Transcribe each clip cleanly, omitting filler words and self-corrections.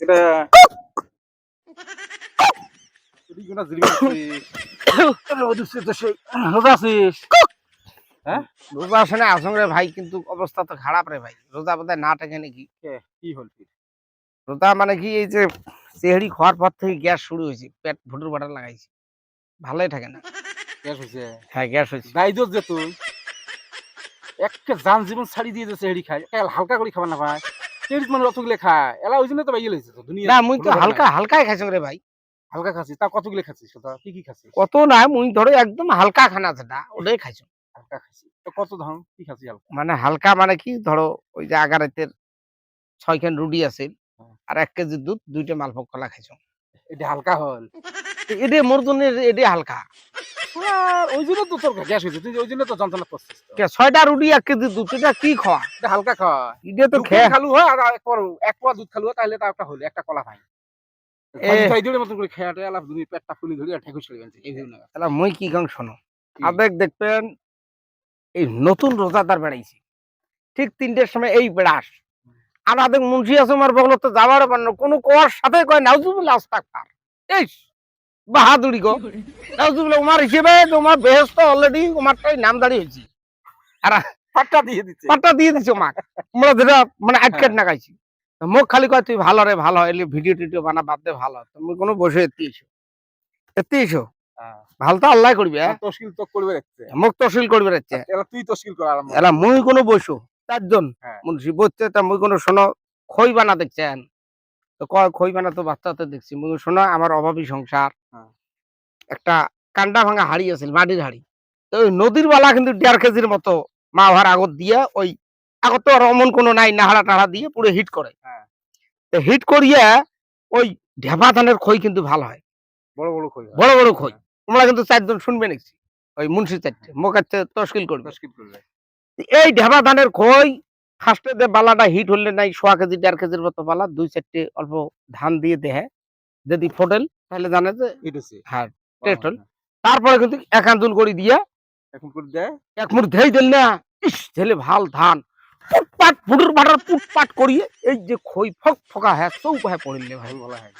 এটা রোজা আছিস? হ্যাঁ, রোজা আসে না আসলে ভাই, কিন্তু অবস্থা তো খারাপ রে ভাই। রোজা বোধহয় না টেকে নাকি। কি হল? রোজা মানে কি, এই যে সেহরি খাওয়ার পর থেকে গ্যাস শুরু হয়েছে, পেট ভুটুর বাটার লাগাইছে, ভালোই থাকে না। গ্যাস হয়েছে? হ্যাঁ, গ্যাস হয়েছে। দায় দোষ যে তুই একটা যান জীবন ছাড়ি দিয়ে যাচ্ছে হেডি খায়, হালকা করে খাবার না ভাই। তেরিস মানে অতগুলো খায়, এলা ওই জন্য তো বাইয়ে লইছে তো দুনিয়া। না, মুই তো হালকা হালকাই খাইছি রে ভাই। হালকা খাচ্ছিস? তা কতগুলো খাচ্ছিস? কি কি খাচ্ছিস? কত না, মুই ধরো একদম হালকা খানা যেটা ওটাই খাইছো। হালকা খাচ্ছিস তো কত ধান কি খাচ্ছিস হালকা? মানে হালকা মানে কি, ধরো ওই যে আগারাতের 6 খান রুটি আছে, আর 1 কেজি দুধ, 2টা মালভোগ কলা খাইছো। এটা হালকা হল? এটা মোর জন্য এটা হালকা। ওই জন্য তো তোর গ্যাস হয়েছে, তুই ওই জন্য তো যন্ত্রণা করছিস। 6টা রুটি 1 কেজি দুধ, এটা কি খাওয়া? এটা হালকা খাওয়া। এটা তো দুপুর খালু হয় আর এক পোয়া দুধ খালু হয়, তাহলে তা একটা হলো একটা কলা খাই। মতন করে খেয়াটে আলাপ দুই পেটটা ফুলি ধরি আর ঠেকুস করে গেছে এই জন্য। তাহলে মুই কি গান শোনো, আবেগ দেখবেন এই নতুন রোজাদার বেড়াইছি, ঠিক 3টের সময় এই বেড়াস আর আবেগ মুন্সি আসমার বগল তো যাবার পার না, কোনো কোয়ার সাথে কয় নাউজুবিল্লাহ আস্তাগফার। এই বাহাদুরি গো, নাউজুবিল্লাহ। তোমার হিসেবে তোমার বেহেশত অলরেডি তোমারটাই নামদারি হয়েছি, আর পাট্টা দিয়ে দিচ্ছে। পাট্টা দিয়ে দিছো মা। আমরা যেটা মানে আটকেট না গাইছি, মুখ খালি কয় তুই ভালো রে ভালো, এলে ভিডিও টিডিও বানা বাদ দে ভালো, তুমি কোনো বসে এতিয়েছো ভাল তো আল্লাহ করবি। তশকিল তো করবে রাখছে, মুখ তহসিল করবে রাখছে, এলা তুই তশকিল কর আরম্ভ। এলা মুই কোনো বসো 4 জন হ্যাঁ। মুন্সি বসছে, তা মুই কোনো শোনো খই বানা দেখছেন তো কয় খই বানা তো বাচ্চাতে দেখছি। মুই শোনো আমার অভাবী সংসার, একটা কান্ডা ভাঙা হাড়ি আছে, মাটির হাড়ি, তো ওই নদীর বালা কিন্তু 1.5 কেজির মতো মা ভার আগত দিয়ে, ওই আগত তো আর অমন কোনো নাই, নাহাড়া টাড়া দিয়ে পুরো হিট করে। তো হিট করিয়া ওই ঢেপা ধানের খই কিন্তু ভালো হয়, বড় বড় খই, বড় বড় খই। তোমরা কিন্তু 4 জন শুনবে নাকি, ওই মুন্সি 4টে মোকাচ্ছে তশকিল করবে। এই ঢেপা ধানের খই ফার্স্টে দে বালাটা হিট হলে নাই 1.5 কেজি 1.5 কেজির মতো বালা 2-4টে অল্প ধান দিয়ে দেহে, যদি ফোটেল তাহলে জানে যে হ্যাঁ টেস্ট হল। তারপরে কিন্তু 1 আঞ্জুল করে দিয়া এখন করে দেয় এক মুঠ ধেই দিল না, ইস ছেলে ভাল ধান পুটপাট ফুটুর বাটার পুটপাট করিয়ে এই যে খই ফক ফকা হ্যাঁ চৌপাহে পড়িলে ভাই বলা হয়।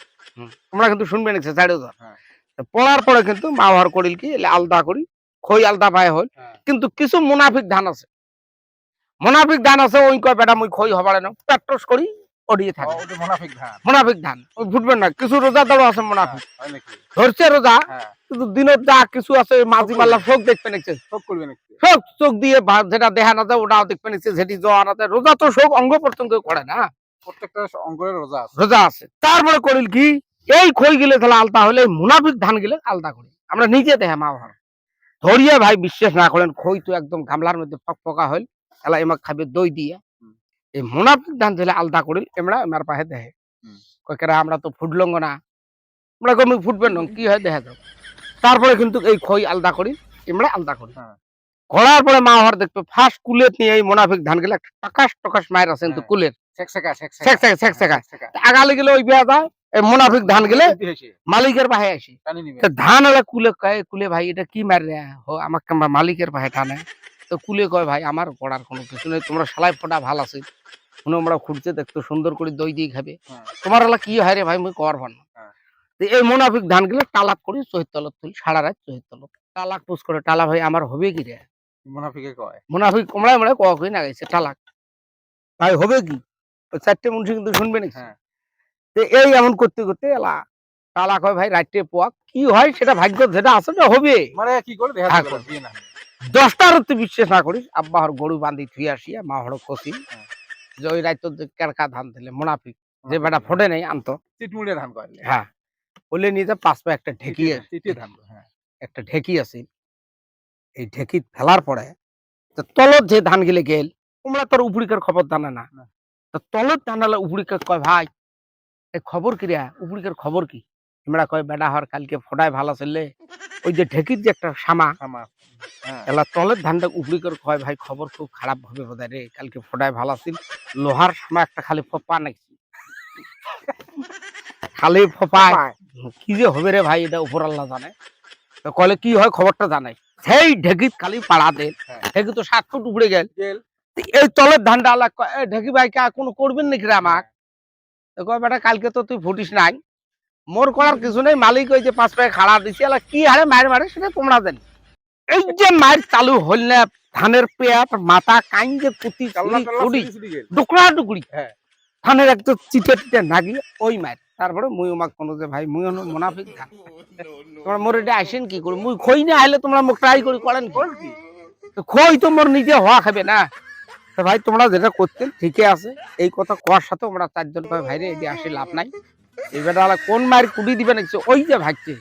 তোমরা কিন্তু শুনবে নাকি 4 জন পড়ার পরে কিন্তু মা হওয়ার করিল কি আলদা করি খই আলদা পায় হল। কিন্তু কিছু মুনাফিক ধান আছে, মুনাফিক ধান আছে, ওই কয় বেটা মুই খই হবারে না পেট্রোস করি ওডিয়ে থাকে। মুনাফিক ধান ওই ফুটবেন না, কিছু রোজাদারও আছে মুনাফিক, ধরছে রোজা কিন্তু দিনের যা কিছু আছে মাঝি মাল্লা শোক দেখবে নাকি, শোক চোখ দিয়ে যেটা দেখা না যায় ওটাও দেখবে নাকি, যেটি জোয়া না যায়। রোজা তো শোক অঙ্গ প্রত্যঙ্গ করে না, প্রত্যেকটা অঙ্গের রোজা আছে। তারপরে করিল কি এই খই গিলে তাহলে আলতা হলে মুনাফিক ধান গিলে আলতা করি আমরা নিজে দেখা মা ভার ধরিয়া ভাই বিশ্বাস না করেন, খই তো একদম গামলার মধ্যে ফকফকা হইল, এলা এমাক খাবে দই দিয়ে। এই মুনাফিক ধান দিলে আলদা করিল এমরা আমার পাহে দেহে কয়েকরা আমরা তো ফুটলঙ্গ না, আমরা কমি ফুটবেন না কি হয় দেখা যাও। তারপরে কিন্তু এই খই আলদা করি এমরা আলদা করি করার পরে মা হওয়ার দেখবে ফার্স্ট কুলের নিয়ে এই মুনাফিক ধান গেলে টাকাশ টাকাশ মায়ের আছে কিন্তু কুলের আগালে গেলে ওই বিয়া যায় মুনাফিক ধান গেলে মালিকের পাহে আসি ধান হলে কুলে কয় কুলে ভাই এটা কি মার রে হো আমাকে মালিকের পাহে টানে। তো কুলে কয় ভাই আমার করার কোনো কিছু নেই, তোমরা সেলাই ফোটা ভাল আছে শুনে আমরা খুঁজছে দেখতো সুন্দর করে দই দিয়ে খাবে, তোমার হলা কি হয় রে ভাই মুই কর ভান। এই মুনাফিক ধান গেলে টালাক করি চহির তলত তুলি সারা রাত চহির তলত টালাক পুষ করে টালা ভাই আমার হবে কি রে মুনাফিকে কয়, মুনাফিক কোমড়ায় মোড়ায় কই না গেছে টালাক ভাই হবে কি, ওই 4টে মুন্সি কিন্তু শুনবে নাকি। এই এমন করতে করতে এলা তালাক হয় ভাই রাত্রে পোয়া কি হয় সেটা ভাগ্য যেটা আছে না হবে মানে কি করে দেখা যাবে বিয়ে না 10টার অতি বিশ্বাস না করিস আব্বা হর গরু বাঁধি থুই আসিয়া মা হর কষি যে ওই রাত কেরকা ধান দিলে মুনাফিক যে বেটা ফোটে নাই আনতো চিটমুড়ে ধান কয় হ্যাঁ বলে নিয়ে যা 5 পা একটা ঢেকি ধান একটা ঢেকি আছে, এই ঢেকি ফেলার পরে তলত যে ধান গিলে গেল তোমরা তোর উপরিকার খবর জানে না, তলত ধান উপরিকার কয় ভাই এই খবর কি রে উপরিকার খবর কি, আমরা কয় বেটা হর কালকে ফোটায় ভালো চললে ওই যে ঢেকির যে একটা সামা এলা তলের ধানটা উপরি করে কয় ভাই খবর খুব খারাপ হবে বোধহয় রে, কালকে ফোটায় ভালো ছিল লোহার সামা একটা খালি ফোপা নাকি খালি ফোপায় কি যে হবে রে ভাই এটা উপর আল্লাহ জানে। তো কলে কি হয় খবরটা জানাই সেই ঢেকিত খালি পাড়াতে ঢেকি তো 7 ফুট উপরে গেল, এই তলের ধানটা আল্লাহ ঢেকি ভাই কে কোনো করবেন নাকি রে আমাক, তো কয় বেটা কালকে তো তুই ফুটিস নাই, মোর করার কিছু নেই, মালিক ওই যে 5 পায়ে খাড়া দিছে, এলা কি হারে মার মারে সেটা তোমরা জানি। এই যে মার চালু হল না, ধানের পেট মাথা কাইন যে পুতি কাল্লা টাল্লা কুড়ি সিঁড়ি সিঁড়ি গেল। টুকরা টুকরি, হ্যাঁ। ধানের একদম চিটে টিটে নাগি ওই মার। তারপরে মুই আমাক কোনো যে ভাই মুই হলো মুনাফিক ধান, তোমরা মোর এটা আসেন কি করে, মুই খই না আইলে তোমরা মুখ ট্রাই করি করেন কি? বল কি? তো খই তো মোর নিজে হওয়া খাবে না। তো ভাই তোমরা যেটা করতেন ঠিকই আছে, এই কথা কোয়ার সাথে আমরা 4 জন কয় ভাই রে এটি আসে লাভ নাই, এই বেটা কোন মায়ের কুড়ি দিবে নাকি ওই যে ভাগছে